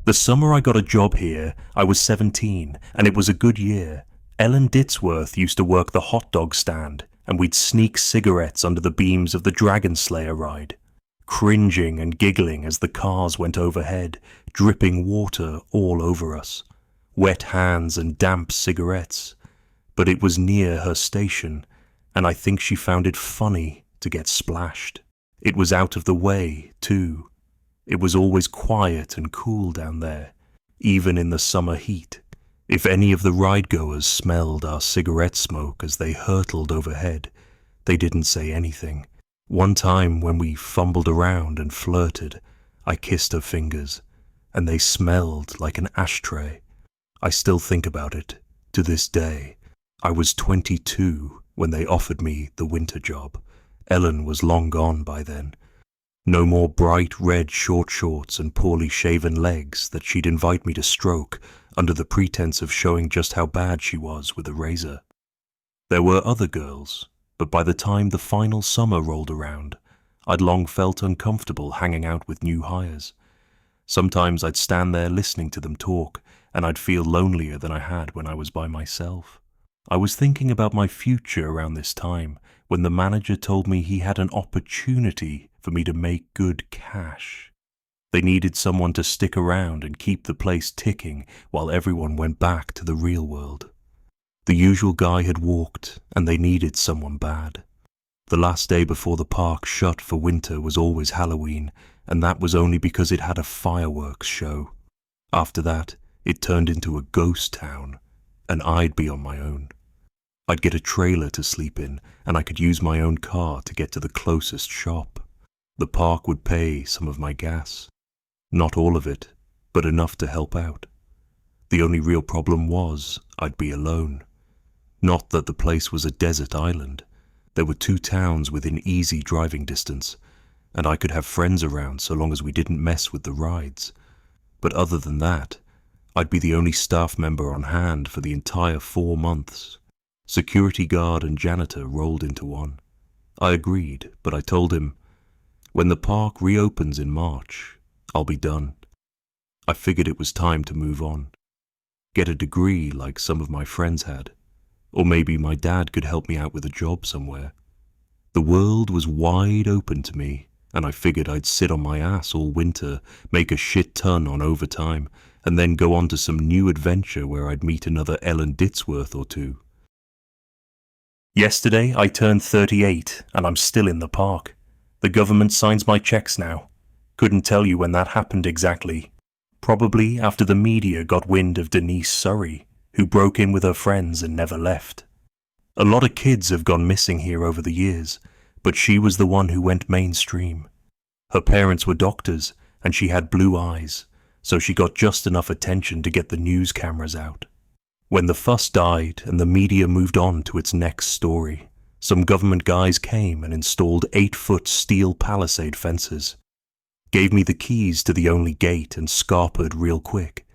The summer I got a job here, I was 17, and it was a good year. Ellen Ditzworth used to work the hot dog stand, and we'd sneak cigarettes under the beams of the Dragon Slayer ride, cringing and giggling as the cars went overhead, dripping water all over us, wet hands and damp cigarettes. But it was near her station, and I think she found it funny to get splashed. It was out of the way, too. It was always quiet and cool down there, even in the summer heat. If any of the ride-goers smelled our cigarette smoke as they hurtled overhead, they didn't say anything. One time when we fumbled around and flirted, I kissed her fingers, and they smelled like an ashtray. I still think about it, to this day. I was 22 when they offered me the winter job. Ellen was long gone by then. No more bright red short shorts and poorly shaven legs that she'd invite me to stroke under the pretense of showing just how bad she was with a razor. There were other girls, but by the time the final summer rolled around, I'd long felt uncomfortable hanging out with new hires. Sometimes I'd stand there listening to them talk, and I'd feel lonelier than I had when I was by myself. I was thinking about my future around this time when the manager told me he had an opportunity for me to make good cash. They needed someone to stick around and keep the place ticking while everyone went back to the real world. The usual guy had walked, and they needed someone bad. The last day before the park shut for winter was always Halloween, and that was only because it had a fireworks show. After that, it turned into a ghost town, and I'd be on my own. I'd get a trailer to sleep in, and I could use my own car to get to the closest shop. The park would pay some of my gas. Not all of it, but enough to help out. The only real problem was I'd be alone. Not that the place was a desert island. There were 2 towns within easy driving distance, and I could have friends around so long as we didn't mess with the rides. But other than that, I'd be the only staff member on hand for the entire 4 months. Security guard and janitor rolled into one. I agreed, but I told him, when the park reopens in March, I'll be done. I figured it was time to move on. Get a degree like some of my friends had. Or maybe my dad could help me out with a job somewhere. The world was wide open to me, and I figured I'd sit on my ass all winter, make a shit ton on overtime, and then go on to some new adventure where I'd meet another Ellen Ditzworth or 2. Yesterday I turned 38, and I'm still in the park. The government signs my checks now. Couldn't tell you when that happened exactly. Probably after the media got wind of Denise Surrey, who broke in with her friends and never left. A lot of kids have gone missing here over the years, but she was the one who went mainstream. Her parents were doctors, and she had blue eyes, so she got just enough attention to get the news cameras out. When the fuss died and the media moved on to its next story, some government guys came and installed 8-foot steel palisade fences. Gave me the keys to the only gate and scarpered real quick.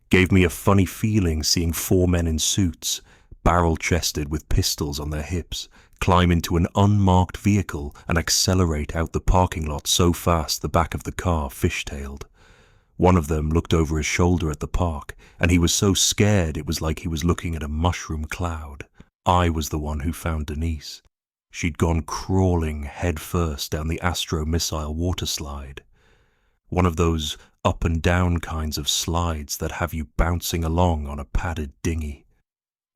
Gave me a funny feeling seeing 4 men in suits, barrel-chested with pistols on their hips, climb into an unmarked vehicle and accelerate out the parking lot so fast the back of the car fishtailed. One of them looked over his shoulder at the park, and he was so scared it was like he was looking at a mushroom cloud. I was the one who found Denise. She'd gone crawling head first down the Astro Missile water slide. One of those up and down kinds of slides that have you bouncing along on a padded dinghy.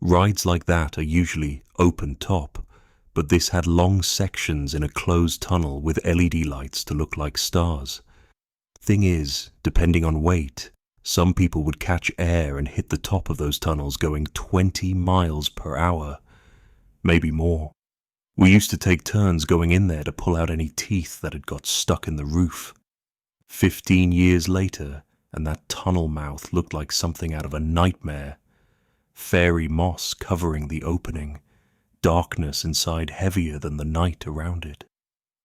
Rides like that are usually open top, but this had long sections in a closed tunnel with LED lights to look like stars. Thing is, depending on weight, some people would catch air and hit the top of those tunnels going 20 miles per hour, maybe more. We used to take turns going in there to pull out any teeth that had got stuck in the roof. 15 years later, and that tunnel mouth looked like something out of a nightmare. Fairy moss covering the opening, darkness inside heavier than the night around it,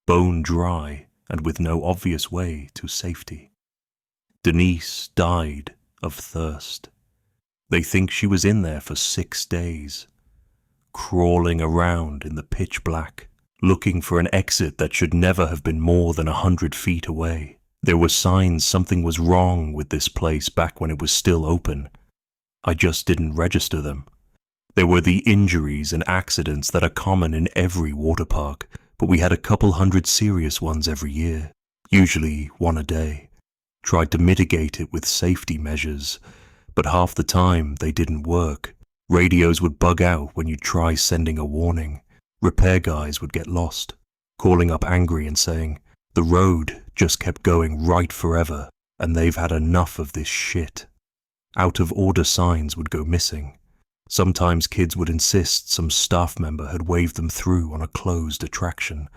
bone dry and with no obvious way to safety. Denise died of thirst. They think she was in there for 6 days, crawling around in the pitch black, looking for an exit that should never have been more than 100 feet away. There were signs something was wrong with this place back when it was still open. I just didn't register them. There were the injuries and accidents that are common in every water park, but we had a couple hundred serious ones every year, usually one a day. Tried to mitigate it with safety measures, but half the time they didn't work. Radios would bug out when you'd try sending a warning. Repair guys would get lost, calling up angry and saying, the road just kept going right forever and they've had enough of this shit. Out of order signs would go missing. Sometimes kids would insist some staff member had waved them through on a closed attraction.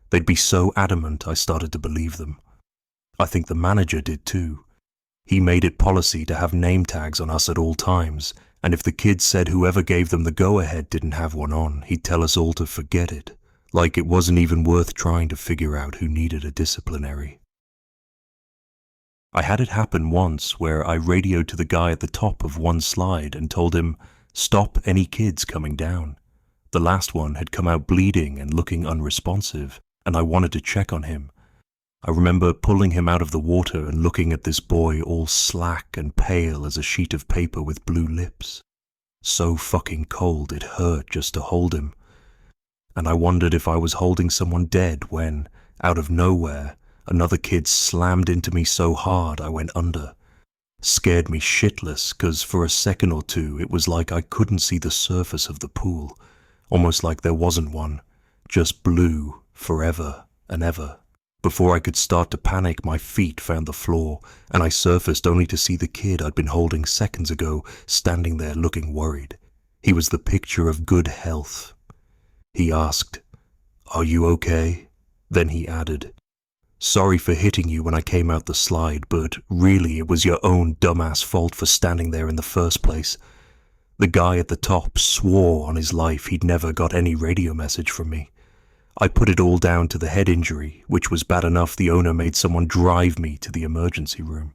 They'd be so adamant I started to believe them. I think the manager did too. He made it policy to have name tags on us at all times, and if the kids said whoever gave them the go-ahead didn't have one on, he'd tell us all to forget it, like it wasn't even worth trying to figure out who needed a disciplinary. I had it happen once where I radioed to the guy at the top of one slide and told him, stop any kids coming down. The last one had come out bleeding and looking unresponsive, and I wanted to check on him. I remember pulling him out of the water and looking at this boy all slack and pale as a sheet of paper with blue lips. So fucking cold it hurt just to hold him. And I wondered if I was holding someone dead when, out of nowhere, another kid slammed into me so hard I went under. Scared me shitless, 'cause for a second or two it was like I couldn't see the surface of the pool, almost like there wasn't one, just blue forever and ever. Before I could start to panic, my feet found the floor, and I surfaced only to see the kid I'd been holding seconds ago standing there looking worried. He was the picture of good health. He asked, "Are you okay?" Then he added, "Sorry for hitting you when I came out the slide, but really it was your own dumbass fault for standing there in the first place." The guy at the top swore on his life he'd never got any radio message from me. I put it all down to the head injury, which was bad enough the owner made someone drive me to the emergency room.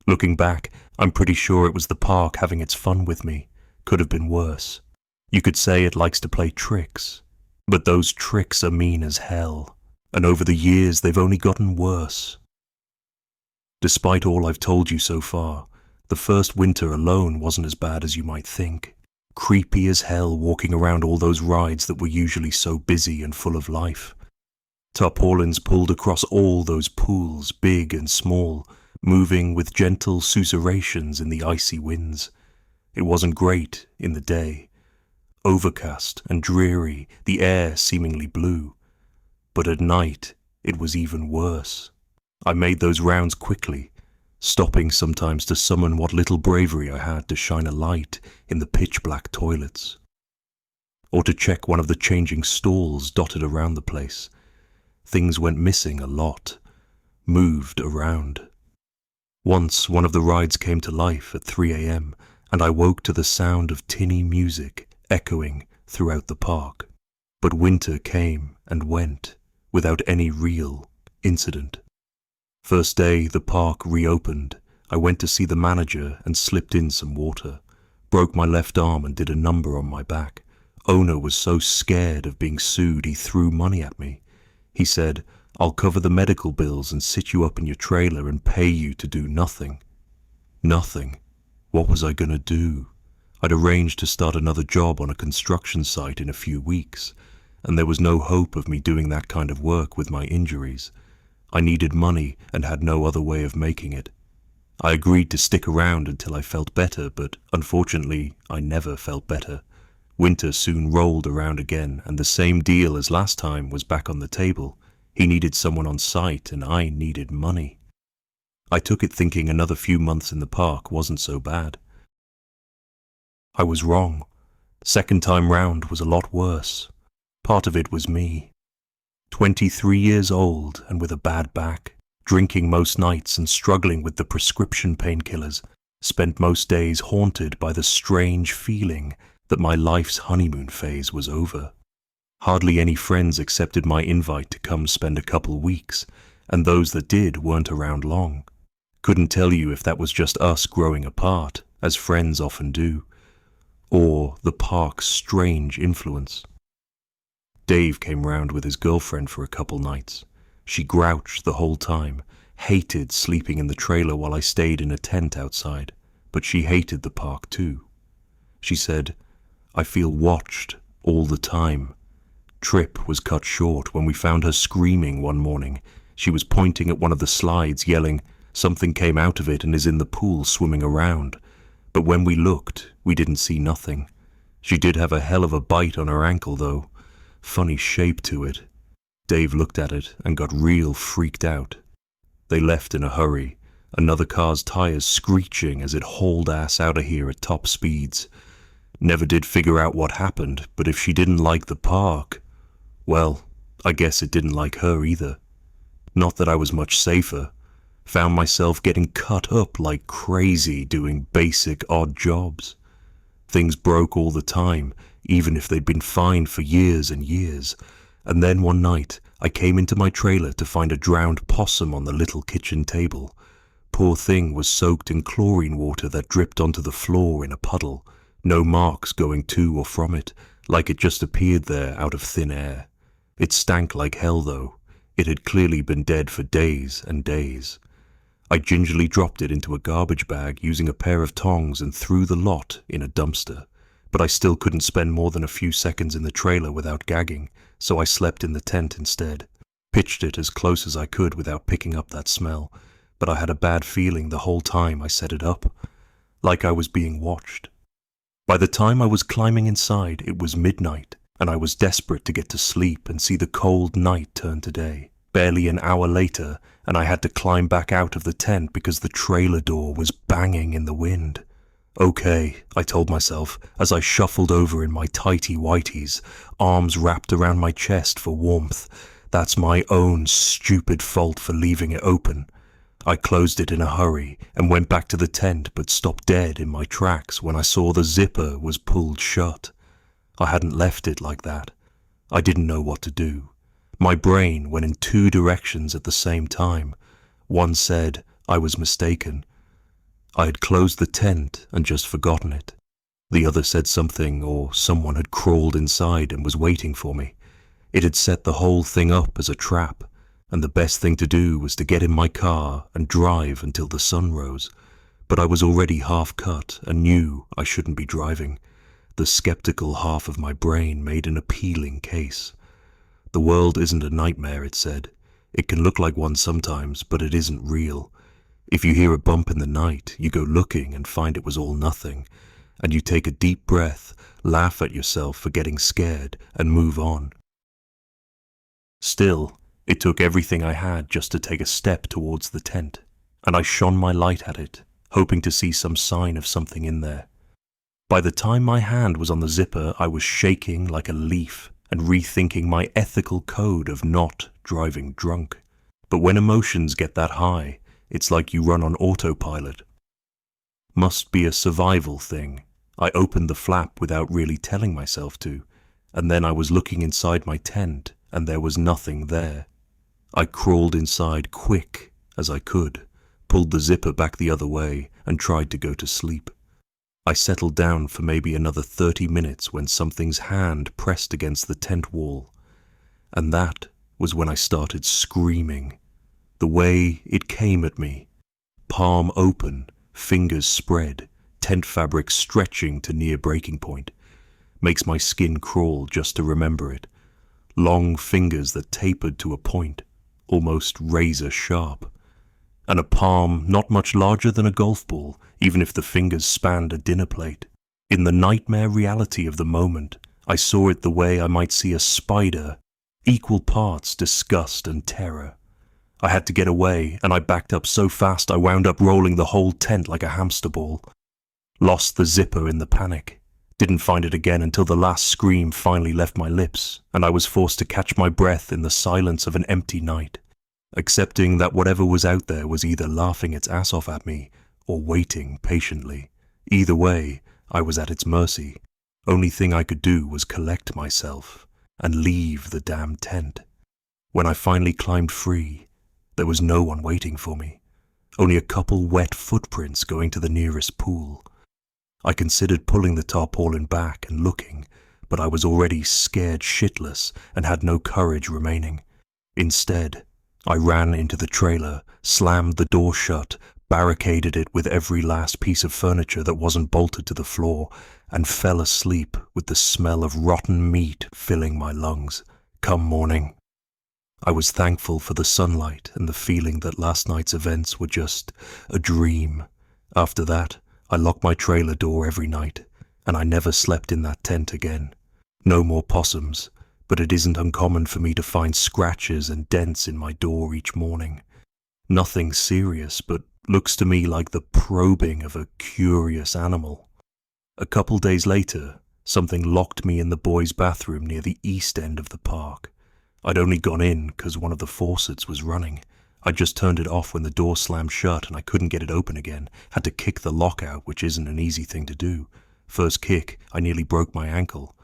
Looking back, I'm pretty sure it was the park having its fun with me. Could have been worse. You could say it likes to play tricks, but those tricks are mean as hell. And over the years they've only gotten worse. Despite all I've told you so far, the first winter alone wasn't as bad as you might think. Creepy as hell walking around all those rides that were usually so busy and full of life. Tarpaulins pulled across all those pools, big and small, moving with gentle susurrations in the icy winds. It wasn't great in the day. Overcast and dreary, the air seemingly blue. But at night, it was even worse. I made those rounds quickly, stopping sometimes to summon what little bravery I had to shine a light in the pitch-black toilets, or to check one of the changing stalls dotted around the place. Things went missing a lot, moved around. Once one of the rides came to life at 3 a.m, and I woke to the sound of tinny music echoing throughout the park. But winter came and went, without any real incident. First day the park reopened, I went to see the manager and slipped in some water. Broke my left arm and did a number on my back. Owner was so scared of being sued he threw money at me. He said, "I'll cover the medical bills and sit you up in your trailer and pay you to do nothing." Nothing. What was I gonna do? I'd arranged to start another job on a construction site in a few weeks, and there was no hope of me doing that kind of work with my injuries. I needed money and had no other way of making it. I agreed to stick around until I felt better, but unfortunately I never felt better. Winter soon rolled around again, and the same deal as last time was back on the table. He needed someone on site, and I needed money. I took it thinking another few months in the park wasn't so bad. I was wrong. Second time round was a lot worse. Part of it was me. 23 years old and with a bad back, drinking most nights and struggling with the prescription painkillers, spent most days haunted by the strange feeling that my life's honeymoon phase was over. Hardly any friends accepted my invite to come spend a couple weeks, and those that did weren't around long. Couldn't tell you if that was just us growing apart, as friends often do, or the park's strange influence. Dave came round with his girlfriend for a couple nights. She grouched the whole time, hated sleeping in the trailer while I stayed in a tent outside, but she hated the park too. She said, "I feel watched all the time." Trip was cut short when we found her screaming one morning. She was pointing at one of the slides, yelling, "Something came out of it and is in the pool swimming around." But when we looked, we didn't see nothing. She did have a hell of a bite on her ankle, though. Funny shape to it. Dave looked at it and got real freaked out. They left in a hurry, another car's tires screeching as it hauled ass out of here at top speeds. Never did figure out what happened, but if she didn't like the park, well, I guess it didn't like her either. Not that I was much safer. Found myself getting cut up like crazy doing basic odd jobs. Things broke all the time, even if they'd been fine for years and years. And then one night, I came into my trailer to find a drowned possum on the little kitchen table. Poor thing was soaked in chlorine water that dripped onto the floor in a puddle. No marks going to or from it, like it just appeared there out of thin air. It stank like hell, though. It had clearly been dead for days and days. I gingerly dropped it into a garbage bag using a pair of tongs and threw the lot in a dumpster. But I still couldn't spend more than a few seconds in the trailer without gagging, so I slept in the tent instead. Pitched it as close as I could without picking up that smell, but I had a bad feeling the whole time I set it up, like I was being watched. By the time I was climbing inside, it was midnight, and I was desperate to get to sleep and see the cold night turn to day. Barely an hour later, and I had to climb back out of the tent because the trailer door was banging in the wind. Okay, I told myself as I shuffled over in my tighty-whities, arms wrapped around my chest for warmth. That's my own stupid fault for leaving it open. I closed it in a hurry and went back to the tent, but stopped dead in my tracks when I saw the zipper was pulled shut. I hadn't left it like that. I didn't know what to do. My brain went in two directions at the same time. One said I was mistaken. I had closed the tent and just forgotten it. The other said something, or someone had crawled inside and was waiting for me. It had set the whole thing up as a trap, and the best thing to do was to get in my car and drive until the sun rose. But I was already half cut and knew I shouldn't be driving. The skeptical half of my brain made an appealing case. The world isn't a nightmare, it said. It can look like one sometimes, but it isn't real. If you hear a bump in the night, you go looking and find it was all nothing, and you take a deep breath, laugh at yourself for getting scared, and move on. Still, it took everything I had just to take a step towards the tent, and I shone my light at it, hoping to see some sign of something in there. By the time my hand was on the zipper, I was shaking like a leaf and rethinking my ethical code of not driving drunk. But when emotions get that high, it's like you run on autopilot. Must be a survival thing. I opened the flap without really telling myself to, and then I was looking inside my tent, and there was nothing there. I crawled inside quick as I could, pulled the zipper back the other way, and tried to go to sleep. I settled down for maybe another 30 minutes when something's hand pressed against the tent wall, and that was when I started screaming. The way it came at me, palm open, fingers spread, tent fabric stretching to near breaking point, makes my skin crawl just to remember it. Long fingers that tapered to a point, almost razor sharp, and a palm not much larger than a golf ball, even if the fingers spanned a dinner plate. In the nightmare reality of the moment, I saw it the way I might see a spider, equal parts disgust and terror. I had to get away, and I backed up so fast I wound up rolling the whole tent like a hamster ball. Lost the zipper in the panic. Didn't find it again until the last scream finally left my lips, and I was forced to catch my breath in the silence of an empty night, accepting that whatever was out there was either laughing its ass off at me or waiting patiently. Either way, I was at its mercy. Only thing I could do was collect myself and leave the damn tent. When I finally climbed free, there was no one waiting for me, only a couple wet footprints going to the nearest pool. I considered pulling the tarpaulin back and looking, but I was already scared shitless and had no courage remaining. Instead, I ran into the trailer, slammed the door shut, barricaded it with every last piece of furniture that wasn't bolted to the floor, and fell asleep with the smell of rotten meat filling my lungs. Come morning. I was thankful for the sunlight and the feeling that last night's events were just a dream. After that, I locked my trailer door every night, and I never slept in that tent again. No more possums, but it isn't uncommon for me to find scratches and dents in my door each morning. Nothing serious, but looks to me like the probing of a curious animal. A couple days later, something locked me in the boys' bathroom near the east end of the park. I'd only gone in because one of the faucets was running. I just turned it off when the door slammed shut and I couldn't get it open again. Had to kick the lock out, which isn't an easy thing to do. First kick, I nearly broke my ankle.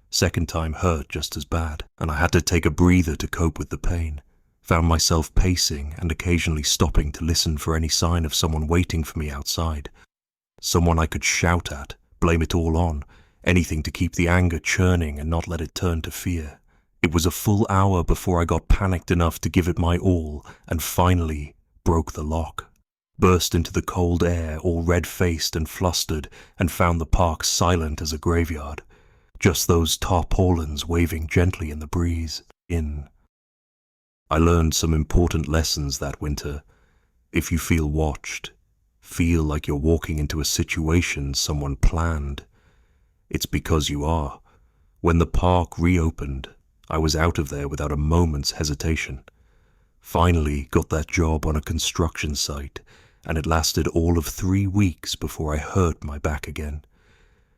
Second time hurt just as bad, and I had to take a breather to cope with the pain. Found myself pacing and occasionally stopping to listen for any sign of someone waiting for me outside. Someone I could shout at, blame it all on, anything to keep the anger churning and not let it turn to fear. It was a full hour before I got panicked enough to give it my all and finally broke the lock. Burst into the cold air, all red-faced and flustered, and found the park silent as a graveyard. Just those tarpaulins waving gently in the breeze. I learned some important lessons that winter. If you feel watched, feel like you're walking into a situation someone planned, it's because you are. When the park reopened, I was out of there without a moment's hesitation. Finally got that job on a construction site, and it lasted all of 3 weeks before I hurt my back again.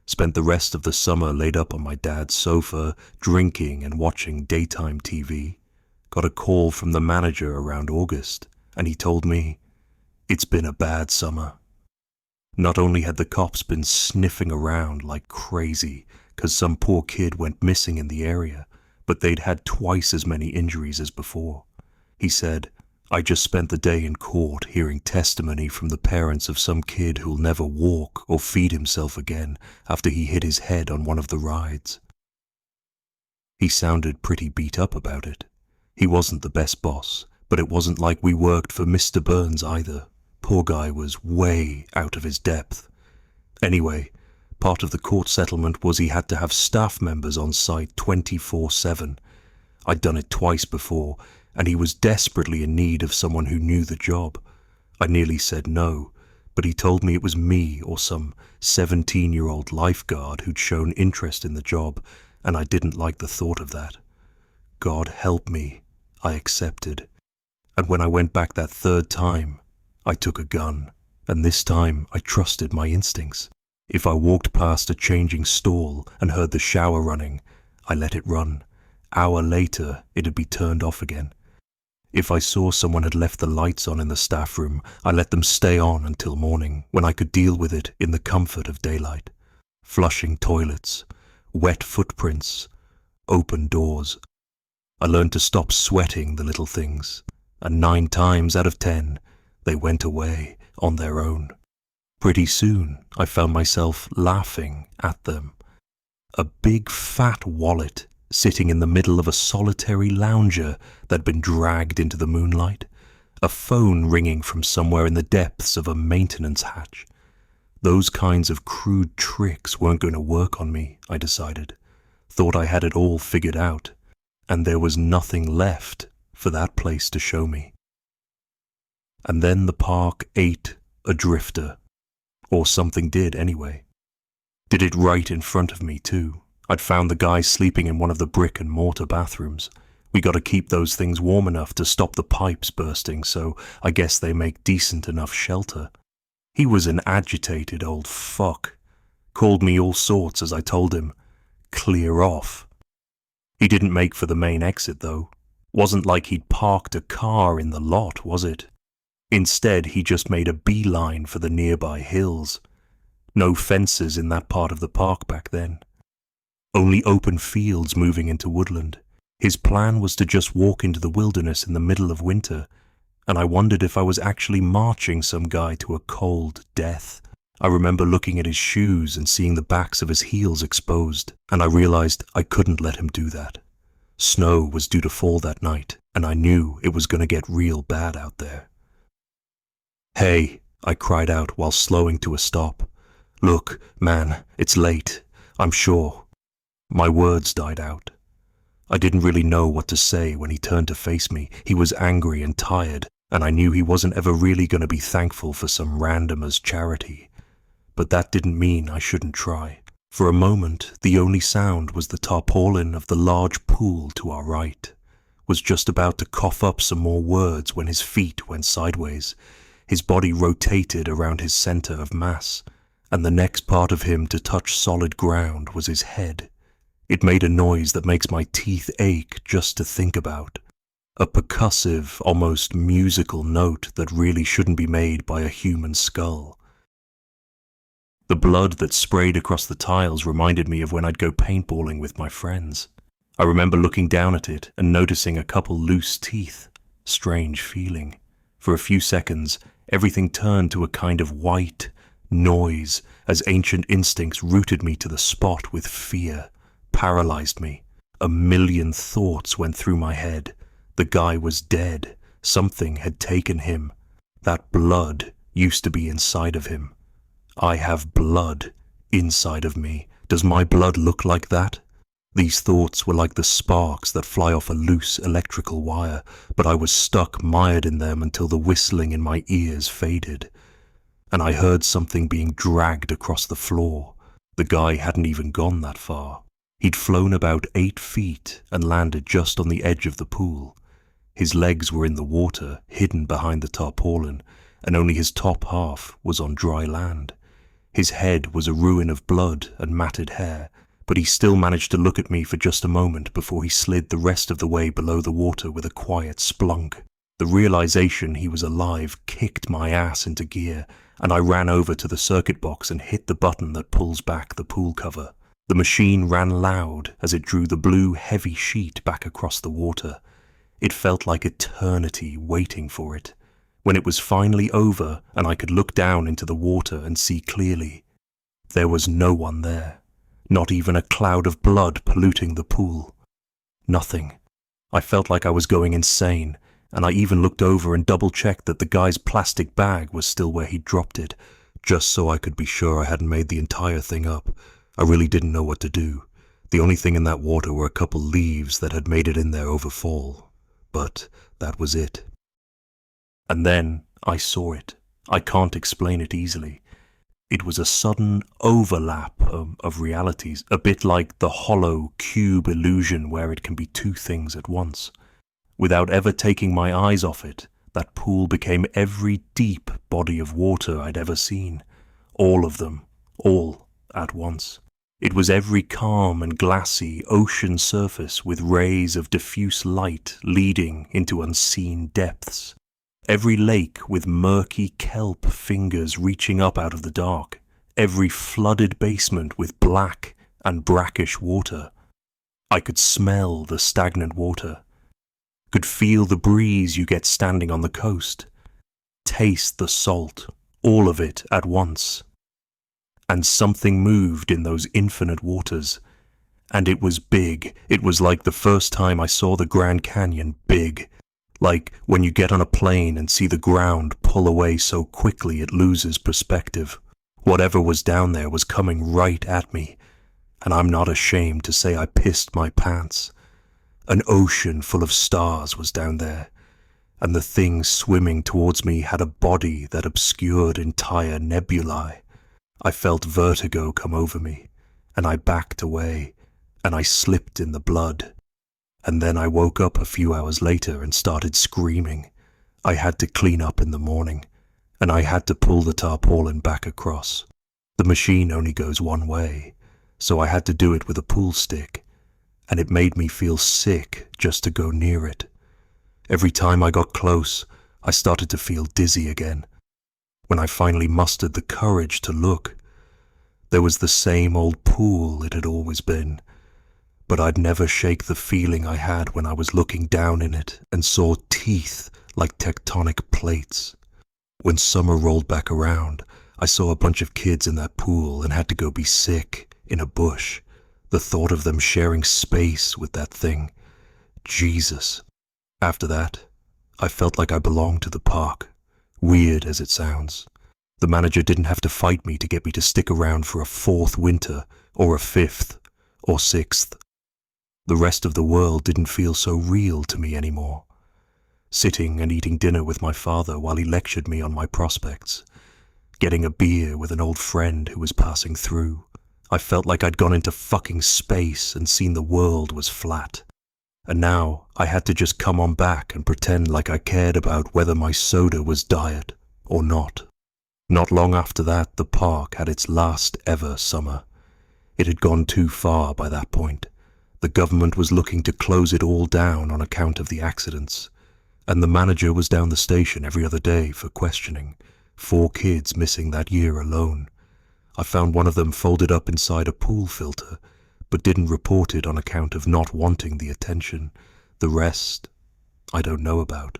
Spent the rest of the summer laid up on my dad's sofa, drinking and watching daytime TV. Got a call from the manager around August, and he told me, "It's been a bad summer." Not only had the cops been sniffing around like crazy, 'cause some poor kid went missing in the area, but they'd had twice as many injuries as before. He said, "I just spent the day in court hearing testimony from the parents of some kid who'll never walk or feed himself again after he hit his head on one of the rides." He sounded pretty beat up about it. He wasn't the best boss, but it wasn't like we worked for Mr. Burns either. Poor guy was way out of his depth. Anyway, part of the court settlement was he had to have staff members on site 24/7. I'd done it twice before, and he was desperately in need of someone who knew the job. I nearly said no, but he told me it was me or some 17-year-old lifeguard who'd shown interest in the job, and I didn't like the thought of that. God help me, I accepted. And when I went back that third time, I took a gun, and this time I trusted my instincts. If I walked past a changing stall and heard the shower running, I let it run. Hour later, it'd be turned off again. If I saw someone had left the lights on in the staff room, I let them stay on until morning, when I could deal with it in the comfort of daylight. Flushing toilets, wet footprints, open doors. I learned to stop sweating the little things, and 9 times out of 10, they went away on their own. Pretty soon, I found myself laughing at them. A big fat wallet sitting in the middle of a solitary lounger that'd been dragged into the moonlight. A phone ringing from somewhere in the depths of a maintenance hatch. Those kinds of crude tricks weren't going to work on me, I decided. Thought I had it all figured out, and there was nothing left for that place to show me. And then the park ate a drifter. Or something did anyway. Did it right in front of me too. I'd found the guy sleeping in one of the brick and mortar bathrooms. We got to keep those things warm enough to stop the pipes bursting, so I guess they make decent enough shelter. He was an agitated old fuck. Called me all sorts as I told him, "Clear off." He didn't make for the main exit though. Wasn't like he'd parked a car in the lot, was it? Instead, he just made a beeline for the nearby hills. No fences in that part of the park back then. Only open fields moving into woodland. His plan was to just walk into the wilderness in the middle of winter, and I wondered if I was actually marching some guy to a cold death. I remember looking at his shoes and seeing the backs of his heels exposed, and I realized I couldn't let him do that. Snow was due to fall that night, and I knew it was going to get real bad out there. "Hey," I cried out while slowing to a stop. "Look, man, it's late. I'm sure." My words died out. I didn't really know what to say when he turned to face me. He was angry and tired, and I knew he wasn't ever really going to be thankful for some randomer's charity. But that didn't mean I shouldn't try. For a moment, the only sound was the tarpaulin of the large pool to our right. Was just about to cough up some more words when his feet went sideways. His body rotated around his center of mass, and the next part of him to touch solid ground was his head. It made a noise that makes my teeth ache just to think about. A percussive, almost musical note that really shouldn't be made by a human skull. The blood that sprayed across the tiles reminded me of when I'd go paintballing with my friends. I remember looking down at it and noticing a couple loose teeth. Strange feeling. For a few seconds, everything turned to a kind of white noise as ancient instincts rooted me to the spot with fear. Paralyzed me. A million thoughts went through my head. The guy was dead. Something had taken him. That blood used to be inside of him. I have blood inside of me. Does my blood look like that? These thoughts were like the sparks that fly off a loose electrical wire, but I was stuck mired in them until the whistling in my ears faded. And I heard something being dragged across the floor. The guy hadn't even gone that far. He'd flown about 8 feet and landed just on the edge of the pool. His legs were in the water, hidden behind the tarpaulin, and only his top half was on dry land. His head was a ruin of blood and matted hair, but he still managed to look at me for just a moment before he slid the rest of the way below the water with a quiet splunk. The realization he was alive kicked my ass into gear, and I ran over to the circuit box and hit the button that pulls back the pool cover. The machine ran loud as it drew the blue, heavy sheet back across the water. It felt like eternity waiting for it. When it was finally over and I could look down into the water and see clearly, there was no one there. Not even a cloud of blood polluting the pool. Nothing. I felt like I was going insane, and I even looked over and double-checked that the guy's plastic bag was still where he'd dropped it, just so I could be sure I hadn't made the entire thing up. I really didn't know what to do. The only thing in that water were a couple leaves that had made it in there over fall. But that was it. And then I saw it. I can't explain it easily. It was a sudden overlap of realities, a bit like the hollow cube illusion where it can be two things at once. Without ever taking my eyes off it, that pool became every deep body of water I'd ever seen. All of them, all at once. It was every calm and glassy ocean surface with rays of diffuse light leading into unseen depths. Every lake with murky kelp fingers reaching up out of the dark. Every flooded basement with black and brackish water. I could smell the stagnant water. Could feel the breeze you get standing on the coast. Taste the salt, all of it at once. And something moved in those infinite waters. And it was big. It was like the first time I saw the Grand Canyon big. Like when you get on a plane and see the ground pull away so quickly it loses perspective. Whatever was down there was coming right at me. And I'm not ashamed to say I pissed my pants. An ocean full of stars was down there. And the thing swimming towards me had a body that obscured entire nebulae. I felt vertigo come over me, and I backed away, and I slipped in the blood. And then I woke up a few hours later and started screaming. I had to clean up in the morning, and I had to pull the tarpaulin back across. The machine only goes one way, so I had to do it with a pool stick, and it made me feel sick just to go near it. Every time I got close, I started to feel dizzy again. When I finally mustered the courage to look, there was the same old pool it had always been, but I'd never shake the feeling I had when I was looking down in it and saw teeth like tectonic plates. When summer rolled back around, I saw a bunch of kids in that pool and had to go be sick in a bush. The thought of them sharing space with that thing. Jesus. After that, I felt like I belonged to the park, weird as it sounds. The manager didn't have to fight me to get me to stick around for a fourth winter, or a fifth, or sixth. The rest of the world didn't feel so real to me anymore. Sitting and eating dinner with my father while he lectured me on my prospects. Getting a beer with an old friend who was passing through. I felt like I'd gone into fucking space and seen the world was flat. And now I had to just come on back and pretend like I cared about whether my soda was diet or not. Not long after that, the park had its last ever summer. It had gone too far by that point. The government was looking to close it all down on account of the accidents. And the manager was down the station every other day for questioning. 4 kids missing that year alone. I found one of them folded up inside a pool filter, but didn't report it on account of not wanting the attention. The rest, I don't know about.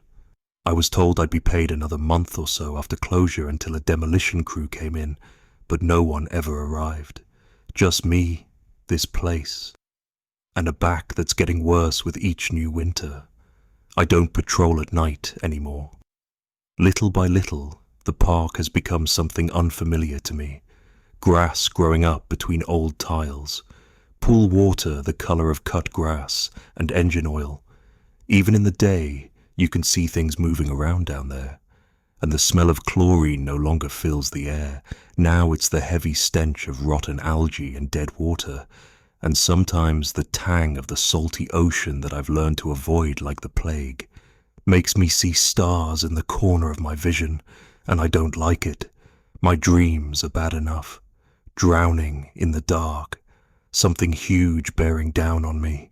I was told I'd be paid another month or so after closure until a demolition crew came in, but no one ever arrived. Just me, this place, and a back that's getting worse with each new winter. I don't patrol at night anymore. Little by little, the park has become something unfamiliar to me. Grass growing up between old tiles, pool water the color of cut grass, and engine oil. Even in the day, you can see things moving around down there. And the smell of chlorine no longer fills the air. Now it's the heavy stench of rotten algae and dead water, and sometimes the tang of the salty ocean that I've learned to avoid like the plague. Makes me see stars in the corner of my vision, and I don't like it. My dreams are bad enough. Drowning in the dark. Something huge bearing down on me.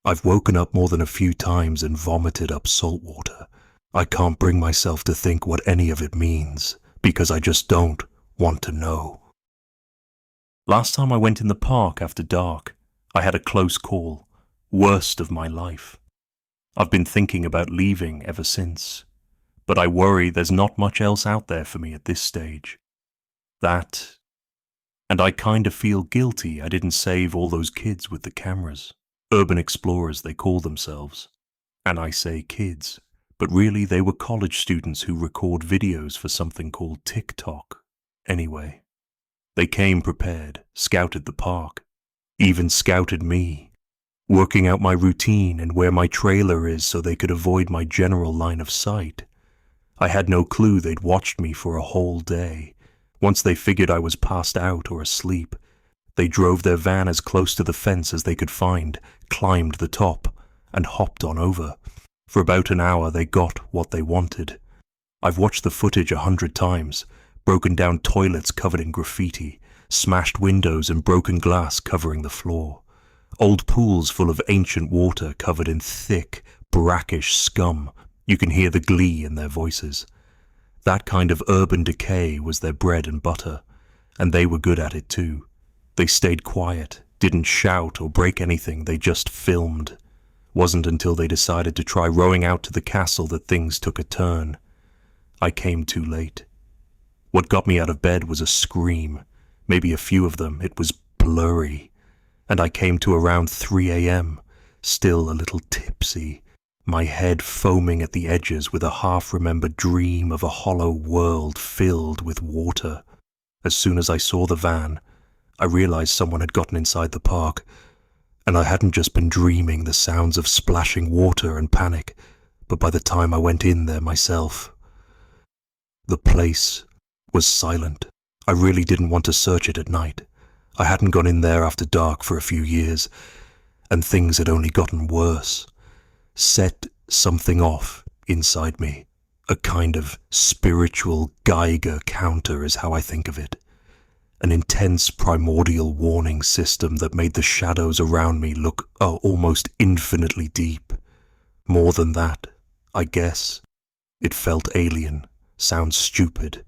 I've woken up more than a few times and vomited up salt water. I can't bring myself to think what any of it means, because I just don't want to know. Last time I went in the park after dark, I had a close call, worst of my life. I've been thinking about leaving ever since, but I worry there's not much else out there for me at this stage. That, and I kind of feel guilty I didn't save all those kids with the cameras. Urban explorers, they call themselves. And I say kids, but really they were college students who record videos for something called TikTok. Anyway, they came prepared, scouted the park, even scouted me, working out my routine and where my trailer is so they could avoid my general line of sight. I had no clue they'd watched me for a whole day. Once they figured I was passed out or asleep, they drove their van as close to the fence as they could find, climbed the top, and hopped on over. For about an hour they got what they wanted. I've watched the footage 100 times, broken down toilets covered in graffiti, smashed windows and broken glass covering the floor, old pools full of ancient water covered in thick, brackish scum. You can hear the glee in their voices. That kind of urban decay was their bread and butter, and they were good at it too. They stayed quiet, didn't shout or break anything, they just filmed. Wasn't until they decided to try rowing out to the castle that things took a turn. I came too late. What got me out of bed was a scream, maybe a few of them. It was blurry. And I came to around 3 a.m., still a little tipsy, my head foaming at the edges with a half-remembered dream of a hollow world filled with water. As soon as I saw the van, I realized someone had gotten inside the park, and I hadn't just been dreaming the sounds of splashing water and panic, but by the time I went in there myself, the place was silent. I really didn't want to search it at night. I hadn't gone in there after dark for a few years, and things had only gotten worse. Set something off inside me. A kind of spiritual Geiger counter is how I think of it. An intense primordial warning system that made the shadows around me look almost infinitely deep. More than that, I guess. It felt alien, sounds stupid,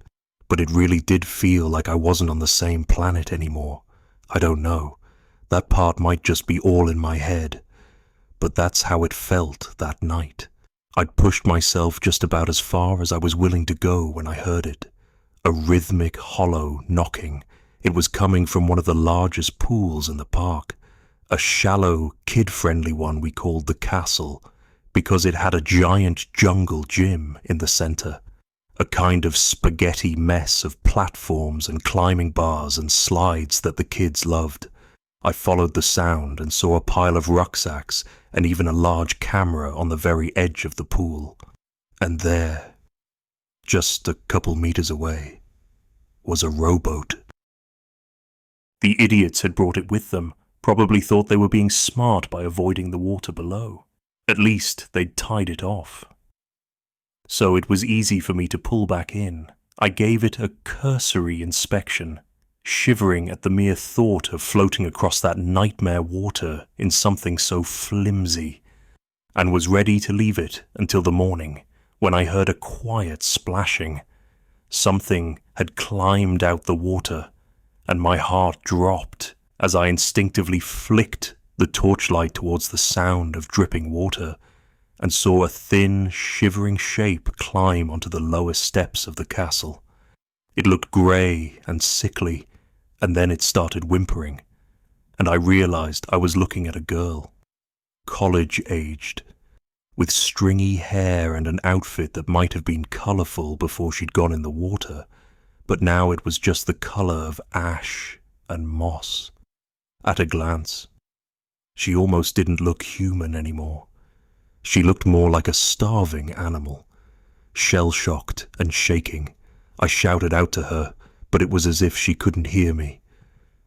but it really did feel like I wasn't on the same planet anymore. I don't know. That part might just be all in my head. But that's how it felt that night. I'd pushed myself just about as far as I was willing to go when I heard it. A rhythmic, hollow knocking. It was coming from one of the largest pools in the park. A shallow, kid-friendly one we called the castle, because it had a giant jungle gym in the center, a kind of spaghetti mess of platforms and climbing bars and slides that the kids loved. I followed the sound and saw a pile of rucksacks and even a large camera on the very edge of the pool. And there, just a couple meters away, was a rowboat. The idiots had brought it with them, probably thought they were being smart by avoiding the water below. At least they'd tied it off. So it was easy for me to pull back in. I gave it a cursory inspection, shivering at the mere thought of floating across that nightmare water in something so flimsy, and was ready to leave it until the morning, when I heard a quiet splashing. Something had climbed out the water, and my heart dropped as I instinctively flicked the torchlight towards the sound of dripping water, and saw a thin, shivering shape climb onto the lower steps of the castle. It looked grey and sickly, and then it started whimpering, and I realized I was looking at a girl, college-aged, with stringy hair and an outfit that might have been colourful before she'd gone in the water, but now it was just the colour of ash and moss. At a glance, she almost didn't look human anymore. She looked more like a starving animal, shell-shocked and shaking. I shouted out to her, but it was as if she couldn't hear me.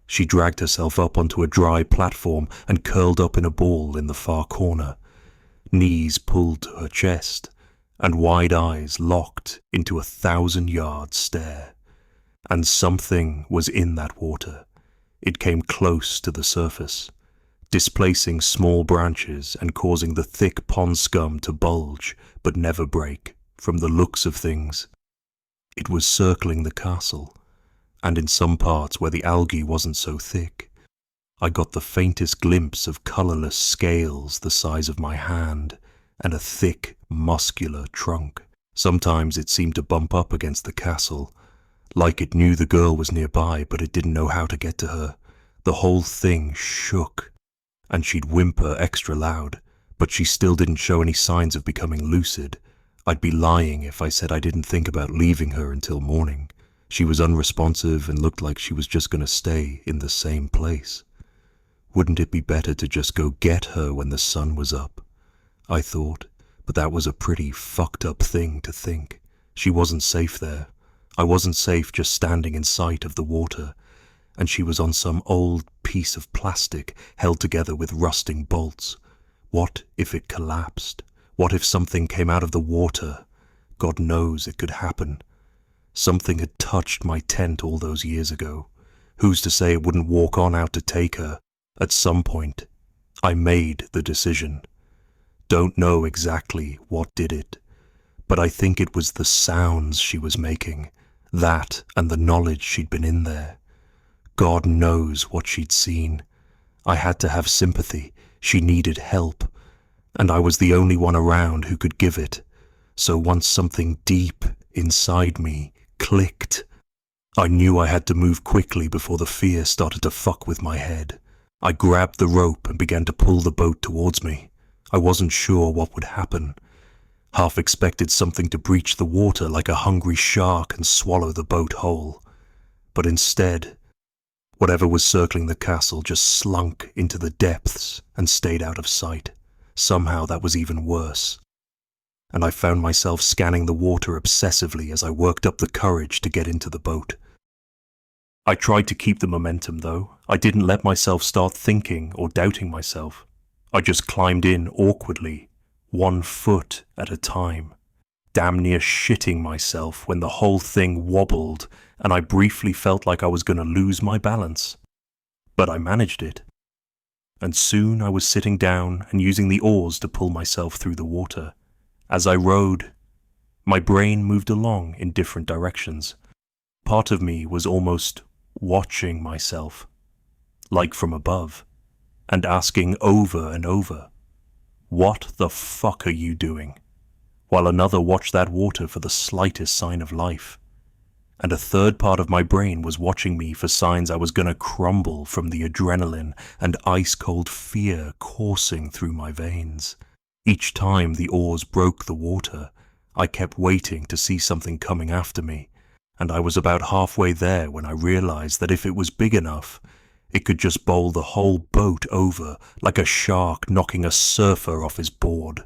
She dragged herself up onto a dry platform and curled up in a ball in the far corner, knees pulled to her chest, and wide eyes locked into a 1,000-yard stare. And something was in that water. It came close to the surface, displacing small branches and causing the thick pond scum to bulge but never break. From the looks of things, it was circling the castle, and in some parts where the algae wasn't so thick, I got the faintest glimpse of colourless scales the size of my hand and a thick, muscular trunk. Sometimes it seemed to bump up against the castle, like it knew the girl was nearby but it didn't know how to get to her. The whole thing shook, and she'd whimper extra loud, but she still didn't show any signs of becoming lucid. I'd be lying if I said I didn't think about leaving her until morning. She was unresponsive and looked like she was just going to stay in the same place. Wouldn't it be better to just go get her when the sun was up? I thought, but that was a pretty fucked up thing to think. She wasn't safe there. I wasn't safe just standing in sight of the water, and she was on some old piece of plastic held together with rusting bolts. What if it collapsed? What if something came out of the water? God knows it could happen. Something had touched my tent all those years ago. Who's to say it wouldn't walk on out to take her? At some point, I made the decision. Don't know exactly what did it, but I think it was the sounds she was making, that and the knowledge she'd been in there. God knows what she'd seen. I had to have sympathy. She needed help, and I was the only one around who could give it. So once something deep inside me clicked, I knew I had to move quickly before the fear started to fuck with my head. I grabbed the rope and began to pull the boat towards me. I wasn't sure what would happen. Half expected something to breach the water like a hungry shark and swallow the boat whole. But instead, whatever was circling the castle just slunk into the depths and stayed out of sight. Somehow that was even worse. And I found myself scanning the water obsessively as I worked up the courage to get into the boat. I tried to keep the momentum, though. I didn't let myself start thinking or doubting myself. I just climbed in awkwardly, 1 foot at a time, damn near shitting myself when the whole thing wobbled and I briefly felt like I was going to lose my balance. But I managed it. And soon I was sitting down and using the oars to pull myself through the water. As I rowed, my brain moved along in different directions. Part of me was almost watching myself, like from above, and asking over and over, "What the fuck are you doing?" While another watched that water for the slightest sign of life. And a third part of my brain was watching me for signs I was going to crumble from the adrenaline and ice-cold fear coursing through my veins. Each time the oars broke the water, I kept waiting to see something coming after me, and I was about halfway there when I realized that if it was big enough, it could just bowl the whole boat over like a shark knocking a surfer off his board.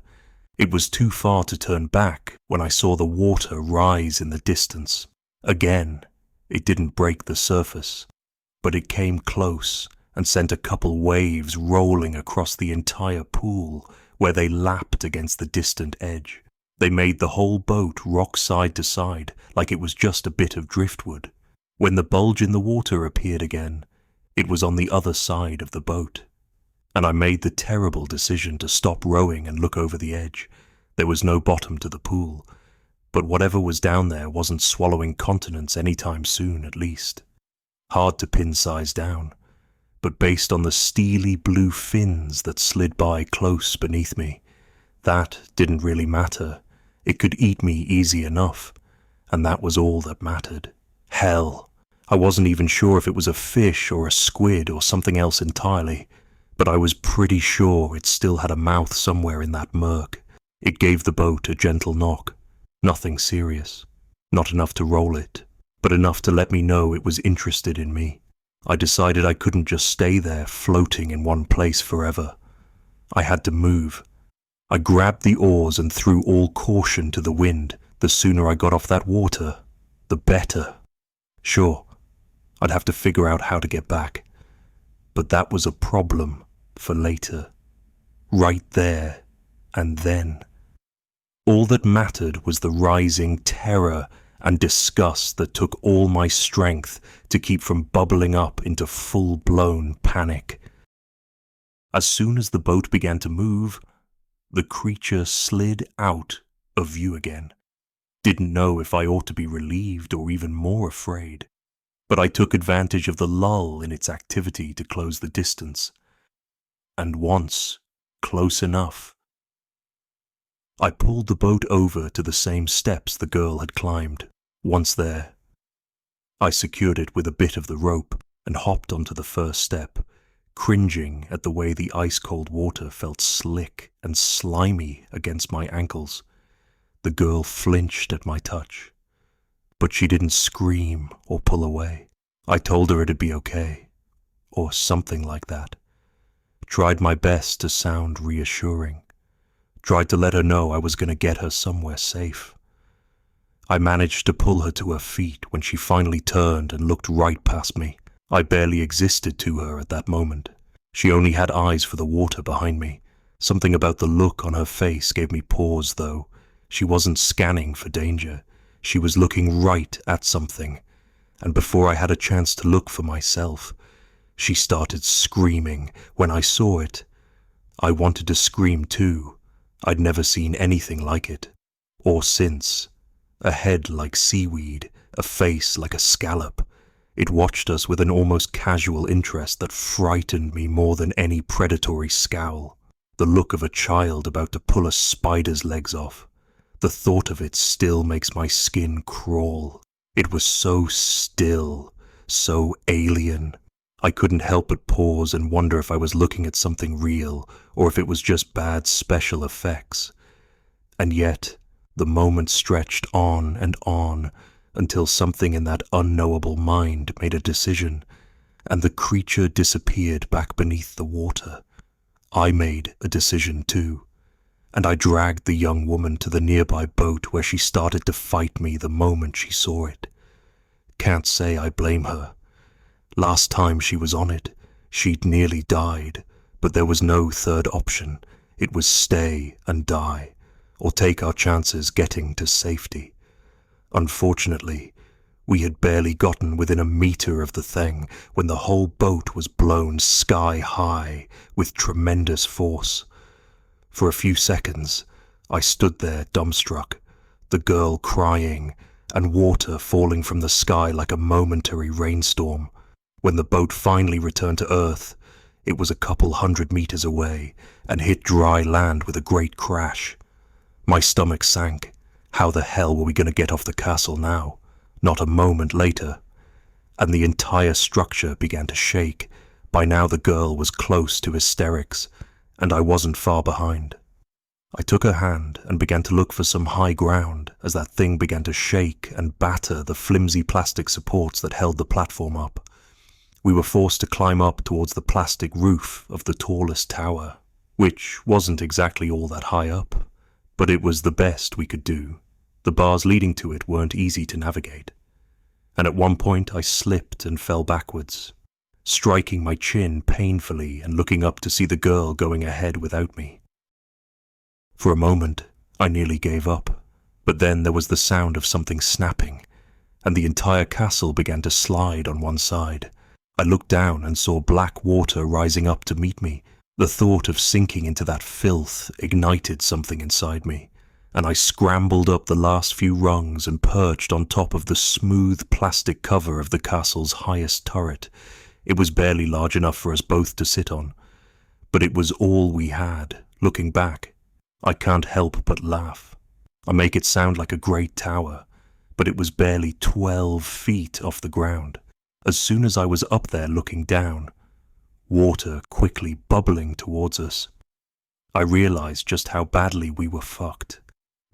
It was too far to turn back when I saw the water rise in the distance. Again, it didn't break the surface, but it came close and sent a couple waves rolling across the entire pool where they lapped against the distant edge. They made the whole boat rock side to side like it was just a bit of driftwood. When the bulge in the water appeared again, it was on the other side of the boat, and I made the terrible decision to stop rowing and look over the edge. There was no bottom to the pool, but whatever was down there wasn't swallowing continents anytime soon, at least. Hard to pin size down, but based on the steely blue fins that slid by close beneath me, that didn't really matter. It could eat me easy enough, and that was all that mattered. Hell, I wasn't even sure if it was a fish or a squid or something else entirely, but I was pretty sure it still had a mouth somewhere in that murk. It gave the boat a gentle knock. Nothing serious. Not enough to roll it, but enough to let me know it was interested in me. I decided I couldn't just stay there floating in one place forever. I had to move. I grabbed the oars and threw all caution to the wind. The sooner I got off that water, the better. Sure, I'd have to figure out how to get back, but that was a problem for later. Right there and then. All that mattered was the rising terror and disgust that took all my strength to keep from bubbling up into full-blown panic. As soon as the boat began to move, the creature slid out of view again. Didn't know if I ought to be relieved or even more afraid, but I took advantage of the lull in its activity to close the distance. And once, close enough, I pulled the boat over to the same steps the girl had climbed. Once there, I secured it with a bit of the rope and hopped onto the first step, cringing at the way the ice-cold water felt slick and slimy against my ankles. The girl flinched at my touch, but she didn't scream or pull away. I told her it'd be okay, or something like that. Tried my best to sound reassuring. Tried to let her know I was going to get her somewhere safe. I managed to pull her to her feet when she finally turned and looked right past me. I barely existed to her at that moment. She only had eyes for the water behind me. Something about the look on her face gave me pause, though. She wasn't scanning for danger. She was looking right at something. And before I had a chance to look for myself, she started screaming when I saw it. I wanted to scream too. I'd never seen anything like it. Or since. A head like seaweed, a face like a scallop. It watched us with an almost casual interest that frightened me more than any predatory scowl. The look of a child about to pull a spider's legs off. The thought of it still makes my skin crawl. It was so still, so alien. I couldn't help but pause and wonder if I was looking at something real, or if it was just bad special effects. And yet, the moment stretched on and on, until something in that unknowable mind made a decision, and the creature disappeared back beneath the water. I made a decision too, and I dragged the young woman to the nearby boat where she started to fight me the moment she saw it. Can't say I blame her. Last time she was on it, she'd nearly died, but there was no third option. It was stay and die, or take our chances getting to safety. Unfortunately, we had barely gotten within a meter of the thing when the whole boat was blown sky high with tremendous force. For a few seconds, I stood there dumbstruck, the girl crying, and water falling from the sky like a momentary rainstorm. When the boat finally returned to Earth, it was a couple 100 meters away and hit dry land with a great crash. My stomach sank. How the hell were we going to get off the castle now? Not a moment later. And the entire structure began to shake. By now the girl was close to hysterics, and I wasn't far behind. I took her hand and began to look for some high ground as that thing began to shake and batter the flimsy plastic supports that held the platform up. We were forced to climb up towards the plastic roof of the tallest tower, which wasn't exactly all that high up, but it was the best we could do. The bars leading to it weren't easy to navigate, and at one point I slipped and fell backwards, striking my chin painfully and looking up to see the girl going ahead without me. For a moment, I nearly gave up, but then there was the sound of something snapping, and the entire castle began to slide on one side. I looked down and saw black water rising up to meet me. The thought of sinking into that filth ignited something inside me, and I scrambled up the last few rungs and perched on top of the smooth plastic cover of the castle's highest turret. It was barely large enough for us both to sit on, but it was all we had. Looking back, I can't help but laugh. I make it sound like a great tower, but it was barely 12 feet off the ground. As soon as I was up there looking down, water quickly bubbling towards us, I realized just how badly we were fucked.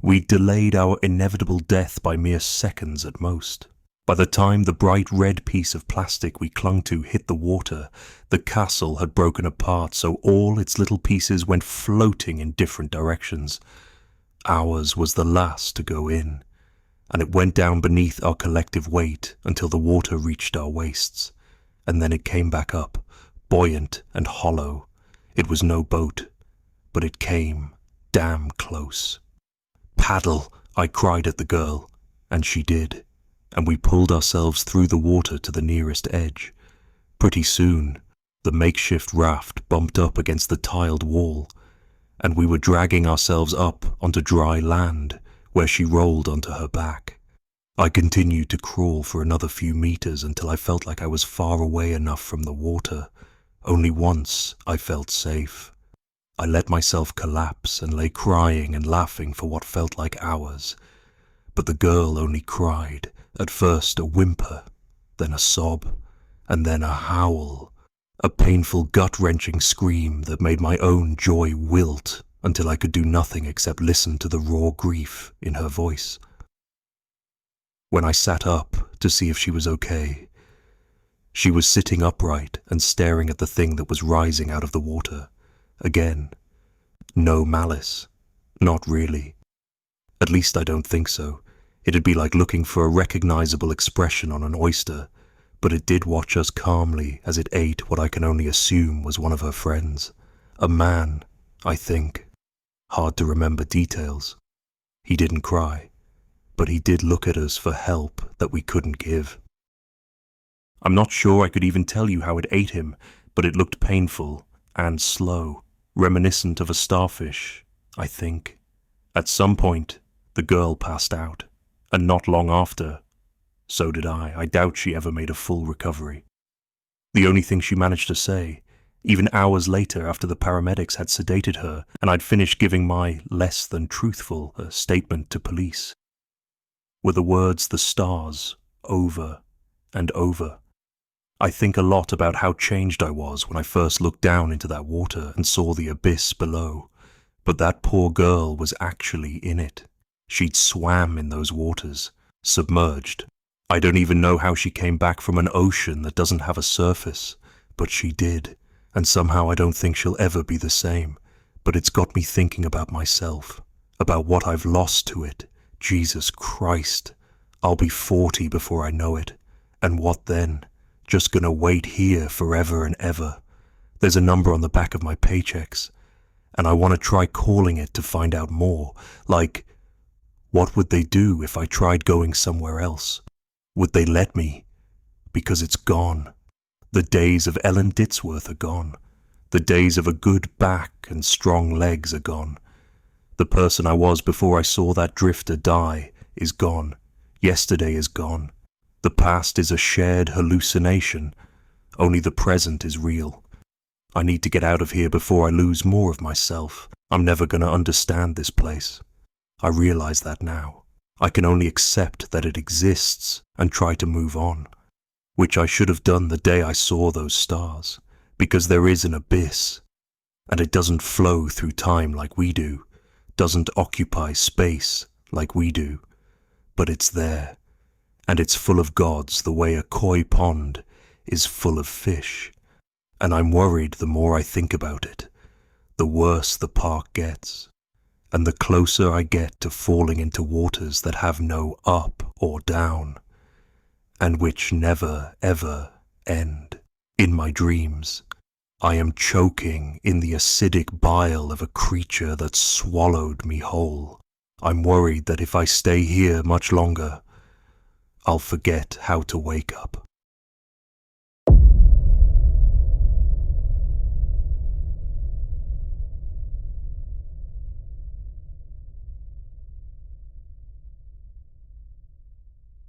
We'd delayed our inevitable death by mere seconds at most. By the time the bright red piece of plastic we clung to hit the water, the castle had broken apart, so all its little pieces went floating in different directions. Ours was the last to go in, and it went down beneath our collective weight until the water reached our waists, and then it came back up, buoyant and hollow. It was no boat, but it came damn close. "Paddle," I cried at the girl, and she did, and we pulled ourselves through the water to the nearest edge. Pretty soon, the makeshift raft bumped up against the tiled wall, and we were dragging ourselves up onto dry land, where she rolled onto her back. I continued to crawl for another few meters until I felt like I was far away enough from the water. Only once I felt safe. I let myself collapse and lay crying and laughing for what felt like hours, but the girl only cried. At first a whimper, then a sob, and then a howl, a painful gut-wrenching scream that made my own joy wilt until I could do nothing except listen to the raw grief in her voice. When I sat up to see if she was okay, she was sitting upright and staring at the thing that was rising out of the water. Again, no malice. Not really. At least I don't think so. It'd be like looking for a recognizable expression on an oyster, but it did watch us calmly as it ate what I can only assume was one of her friends. A man, I think. Hard to remember details. He didn't cry, but he did look at us for help that we couldn't give. I'm not sure I could even tell you how it ate him, but it looked painful and slow, reminiscent of a starfish, I think. At some point, the girl passed out, and not long after, so did I. I doubt she ever made a full recovery. The only thing she managed to say, even hours later after the paramedics had sedated her and I'd finished giving my less than truthful statement to police, were the words "the stars" over and over. I think a lot about how changed I was when I first looked down into that water and saw the abyss below, but that poor girl was actually in it. She'd swam in those waters, submerged. I don't even know how she came back from an ocean that doesn't have a surface, but she did, and somehow I don't think she'll ever be the same. But it's got me thinking about myself, about what I've lost to it. Jesus Christ, I'll be 40 before I know it. And what then? Just gonna wait here forever and ever. There's a number on the back of my paychecks, and I want to try calling it to find out more, like, what would they do if I tried going somewhere else? Would they let me? Because it's gone. The days of Ellen Ditsworth are gone. The days of a good back and strong legs are gone. The person I was before I saw that drifter die is gone. Yesterday is gone. The past is a shared hallucination. Only the present is real. I need to get out of here before I lose more of myself. I'm never going to understand this place. I realize that now. I can only accept that it exists and try to move on, which I should have done the day I saw those stars, because there is an abyss, and it doesn't flow through time like we do. doesn't occupy space like we do, but it's there, and it's full of gods the way a koi pond is full of fish. And I'm worried the more I think about it, the worse the park gets, and the closer I get to falling into waters that have no up or down, and which never ever end. In my dreams, I am choking in the acidic bile of a creature that swallowed me whole. I'm worried that if I stay here much longer, I'll forget how to wake up.